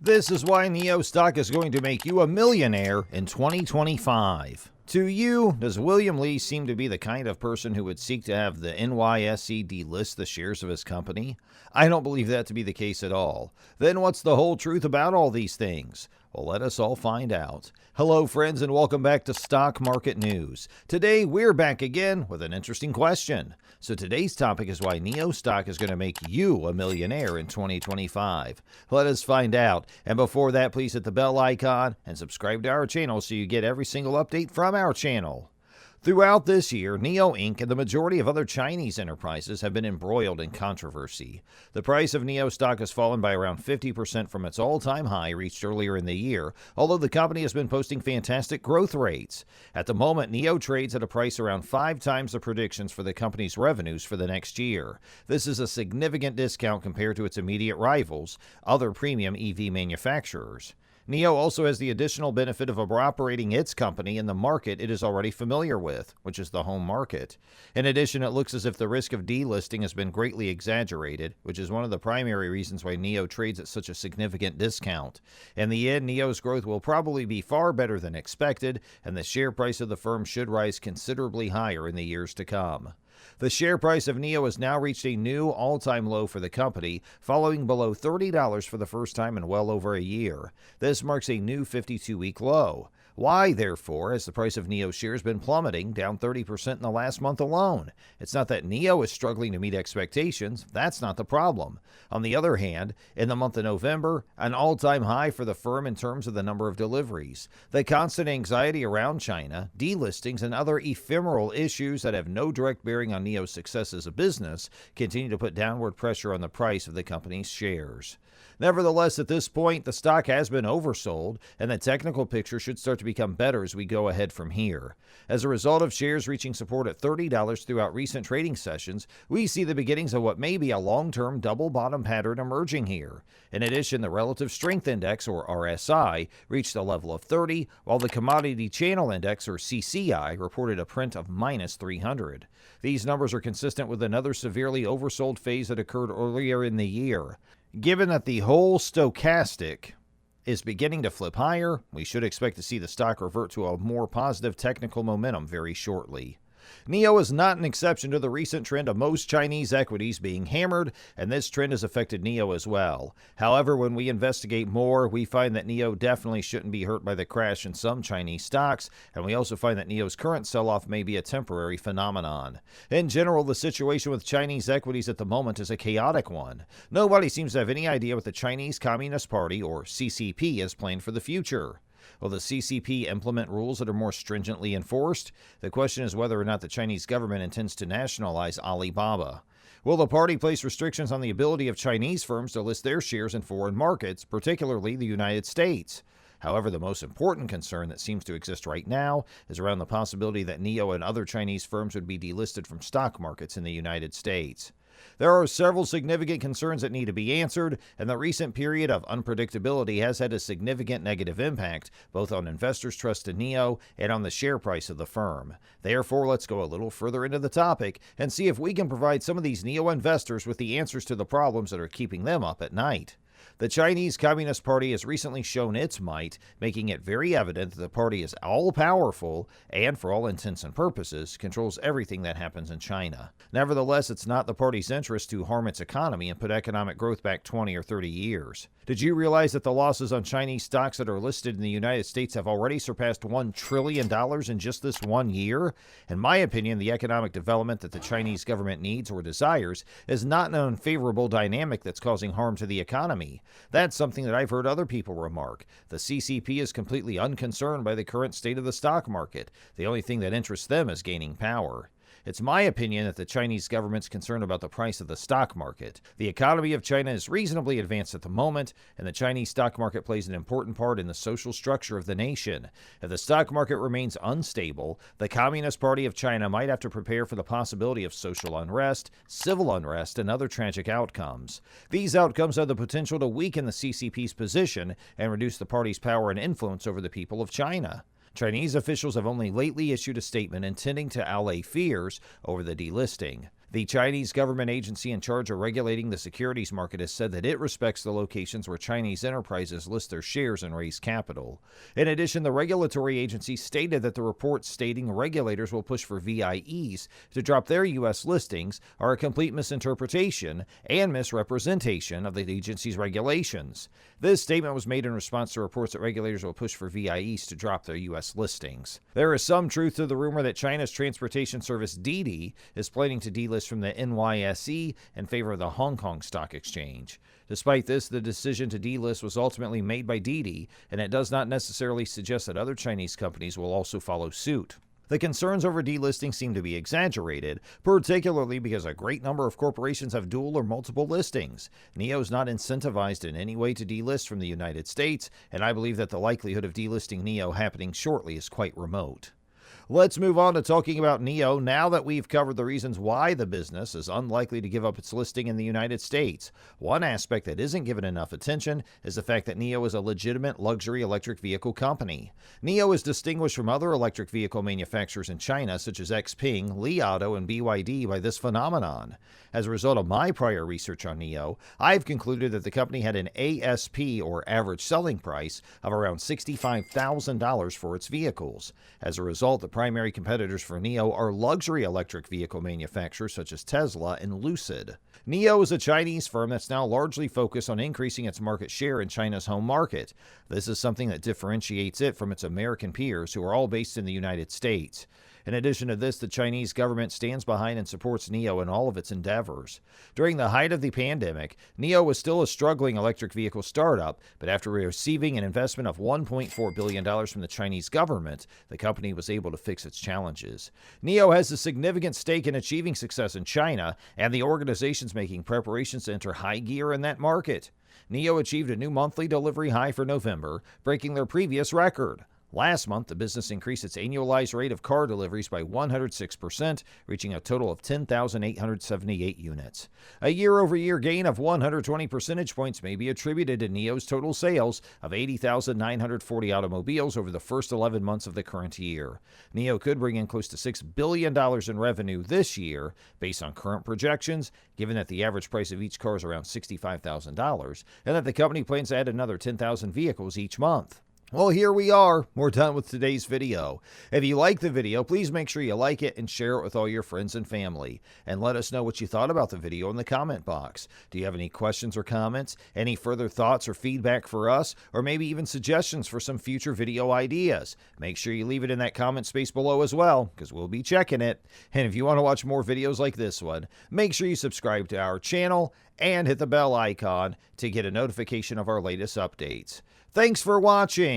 This is why NEO stock is going to make you a millionaire in 2025. To you, does William Lee seem to be the kind of person who would seek to have the NYSE delist the shares of his company? I don't believe that to be the case at all. Then what's the whole truth about all these things? Well, let us all find out. Hello, friends, and welcome back to Stock Market News. Today, we're back again with an interesting question. So today's topic is why NEO stock is going to make you a millionaire in 2025. Let us find out. And before that, please hit the bell icon and subscribe to our channel so you get every single update from our channel. Throughout this year, NEO Inc. and the majority of other Chinese enterprises have been embroiled in controversy. The price of NEO stock has fallen by around 50% from its all-time high reached earlier in the year, although the company has been posting fantastic growth rates. At the moment, NEO trades at a price around 5 times the predictions for the company's revenues for the next year. This is a significant discount compared to its immediate rivals, other premium EV manufacturers. NEO also has the additional benefit of operating its company in the market it is already familiar with, which is the home market. In addition, it looks as if the risk of delisting has been greatly exaggerated, which is one of the primary reasons why NEO trades at such a significant discount. In the end, NEO's growth will probably be far better than expected, and the share price of the firm should rise considerably higher in the years to come. The share price of NEO has now reached a new all-time low for the company, falling below $30 for the first time in well over a year. This marks a new 52-week low. Why, therefore, has the price of NEO shares been plummeting, down 30% in the last month alone? It's not that NEO is struggling to meet expectations. That's not the problem. On the other hand, in the month of November, an all-time high for the firm in terms of the number of deliveries. The constant anxiety around China, delistings, and other ephemeral issues that have no direct bearing on NEO's success as a business continue to put downward pressure on the price of the company's shares. Nevertheless, at this point, the stock has been oversold, and the technical picture should start to become better as we go ahead from here. As a result of shares reaching support at $30 throughout recent trading sessions, we see the beginnings of what may be a long-term double bottom pattern emerging here. In addition, the Relative Strength Index, or RSI, reached a level of 30, while the Commodity Channel Index, or CCI, reported a print of minus 300. These numbers are consistent with another severely oversold phase that occurred earlier in the year. Given that the whole stochastic is beginning to flip higher, we should expect to see the stock revert to a more positive technical momentum very shortly. NEO is not an exception to the recent trend of most Chinese equities being hammered, and this trend has affected NEO as well. However, when we investigate more, we find that NEO definitely shouldn't be hurt by the crash in some Chinese stocks, and we also find that NEO's current sell-off may be a temporary phenomenon. In general, the situation with Chinese equities at the moment is a chaotic one. Nobody seems to have any idea what the Chinese Communist Party, or CCP, has planned for the future. Will the CCP implement rules that are more stringently enforced? The question is whether or not the Chinese government intends to nationalize Alibaba. Will the party place restrictions on the ability of Chinese firms to list their shares in foreign markets, particularly the United States? However, the most important concern that seems to exist right now is around the possibility that NEO and other Chinese firms would be delisted from stock markets in the United States. There are several significant concerns that need to be answered, and the recent period of unpredictability has had a significant negative impact, both on investors' trust in NEO and on the share price of the firm. Therefore, let's go a little further into the topic and see if we can provide some of these NEO investors with the answers to the problems that are keeping them up at night. The Chinese Communist Party has recently shown its might, making it very evident that the party is all-powerful and, for all intents and purposes, controls everything that happens in China. Nevertheless, it's not the party's interest to harm its economy and put economic growth back 20 or 30 years. Did you realize that the losses on Chinese stocks that are listed in the United States have already surpassed $1 trillion in just this 1 year? In my opinion, the economic development that the Chinese government needs or desires is not an unfavorable dynamic that's causing harm to the economy. That's something that I've heard other people remark. The CCP is completely unconcerned by the current state of the stock market. The only thing that interests them is gaining power. It's my opinion that the Chinese government's concerned about the price of the stock market. The economy of China is reasonably advanced at the moment, and the Chinese stock market plays an important part in the social structure of the nation. If the stock market remains unstable, the Communist Party of China might have to prepare for the possibility of social unrest, civil unrest, and other tragic outcomes. These outcomes have the potential to weaken the CCP's position and reduce the party's power and influence over the people of China. Chinese officials have only lately issued a statement intending to allay fears over the delisting. The Chinese government agency in charge of regulating the securities market has said that it respects the locations where Chinese enterprises list their shares and raise capital. In addition, the regulatory agency stated that the reports stating regulators will push for VIEs to drop their U.S. listings are a complete misinterpretation and misrepresentation of the agency's regulations. This statement was made in response to reports that regulators will push for VIEs to drop their U.S. listings. There is some truth to the rumor that China's transportation service Didi is planning to delist from the NYSE in favor of the Hong Kong Stock Exchange. Despite this, the decision to delist was ultimately made by Didi, and it does not necessarily suggest that other Chinese companies will also follow suit. The concerns over delisting seem to be exaggerated, particularly because a great number of corporations have dual or multiple listings. NIO is not incentivized in any way to delist from the United States, and I believe that the likelihood of delisting NIO happening shortly is quite remote. Let's move on to talking about NIO now that we've covered the reasons why the business is unlikely to give up its listing in the United States. One aspect that isn't given enough attention is the fact that NIO is a legitimate luxury electric vehicle company. NIO is distinguished from other electric vehicle manufacturers in China such as XPeng, Li Auto, and BYD by this phenomenon. As a result of my prior research on NIO, I've concluded that the company had an ASP, or average selling price, of around $65,000 for its vehicles. As a result, the primary competitors for NIO are luxury electric vehicle manufacturers such as Tesla and Lucid. NIO is a Chinese firm that's now largely focused on increasing its market share in China's home market. This is something that differentiates it from its American peers who are all based in the United States. In addition to this, the Chinese government stands behind and supports NIO in all of its endeavors. During the height of the pandemic, NIO was still a struggling electric vehicle startup, but after receiving an investment of $1.4 billion from the Chinese government, the company was able to fix its challenges. NIO has a significant stake in achieving success in China, and the organization's making preparations to enter high gear in that market. NIO achieved a new monthly delivery high for November, breaking their previous record. Last month, the business increased its annualized rate of car deliveries by 106%, reaching a total of 10,878 units. A year-over-year gain of 120 percentage points may be attributed to NIO's total sales of 80,940 automobiles over the first 11 months of the current year. NIO could bring in close to $6 billion in revenue this year, based on current projections, given that the average price of each car is around $65,000, and that the company plans to add another 10,000 vehicles each month. Well, here we are. We're done with today's video. If you like the video, please make sure you like it and share it with all your friends and family. And let us know what you thought about the video in the comment box. Do you have any questions or comments? Any further thoughts or feedback for us? Or maybe even suggestions for some future video ideas? Make sure you leave it in that comment space below as well, because we'll be checking it. And if you want to watch more videos like this one, make sure you subscribe to our channel and hit the bell icon to get a notification of our latest updates. Thanks for watching.